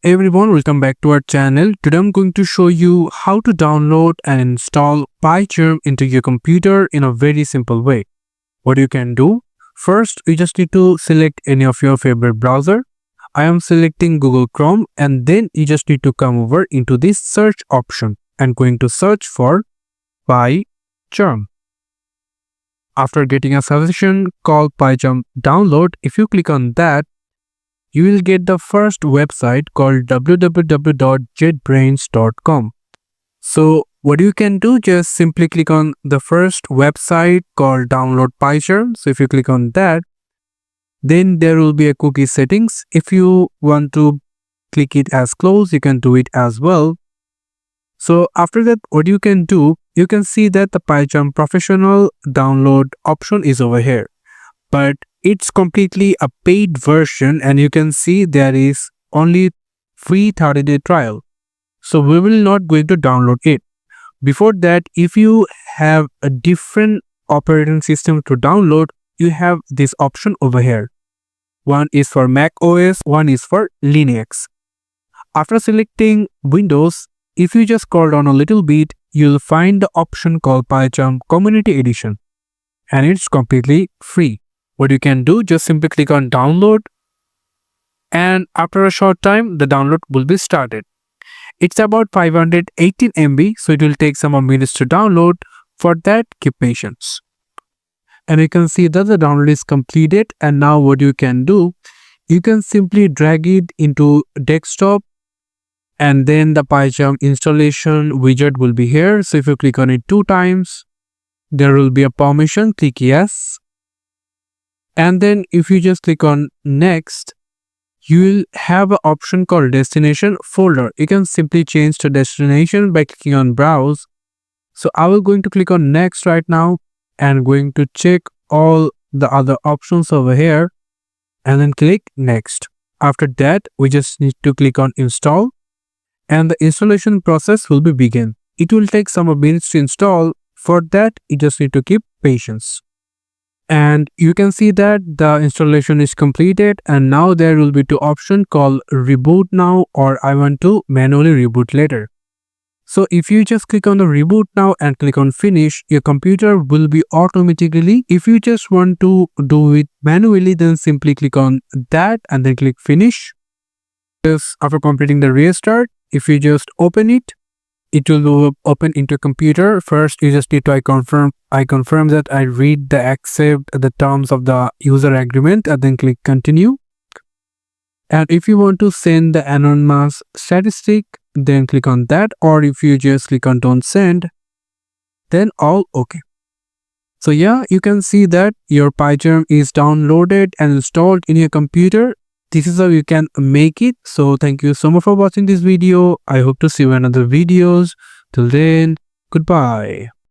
Hey everyone, welcome back to our channel. Today I'm going to show you how to download and install PyCharm into your computer in a very simple way. What you can do, first you just need to select any of your favorite browser. I am selecting Google Chrome, and then you just need to come over into this search option and going to search for PyCharm. After getting a suggestion called PyCharm download, if you click on that, you will get the first website called www.jetbrains.com. So what you can do, just simply click on the first website called download PyCharm. So if you click on that, then there will be a cookie settings. If you want to click it as close, you can do it as well. So after that, what you can do, you can see that the PyCharm professional download option is over here, but it's completely a paid version, and you can see there is only free 30-day trial. So we will not going to download it. Before that, if you have a different operating system to download, you have this option over here. One is for Mac OS, one is for Linux. After selecting Windows, if you just scroll down a little bit, you'll find the option called PyCharm Community Edition, and it's completely free. What you can do, just simply click on download, and after a short time the download will be started. It's about 518 MB, so it will take some more minutes to download. For that, keep patience. And you can see that the download is completed, and now what you can do, you can simply drag it into desktop, and then the PyCharm installation widget will be here. So if you click on it 2 times, there will be a permission, click yes. And then if you just click on next, you will have an option called destination folder. You can simply change the destination by clicking on browse. So I will going to click on next right now and going to check all the other options over here and then click next. After that, we just need to click on install, and the installation process will be begin. It will take some minutes to install. For that, you just need to keep patience. And you can see that the installation is completed, and now there will be 2 options called reboot now or I want to manually reboot later. So if you just click on the reboot now and click on finish, your computer will be automatically. If you just want to do it manually, then simply click on that and then click finish. Just after completing the restart, if you just open it, it will open into computer. First, you just need to I confirm that I read the accept the terms of the user agreement, and then click continue. And if you want to send the anonymous statistic, then click on that, or if you just click on don't send, then all okay. So yeah, you can see that your PyCharm is downloaded and installed in your computer. This is how you can make it. So thank you so much for watching this video. I hope to see you in other videos. Till then, goodbye.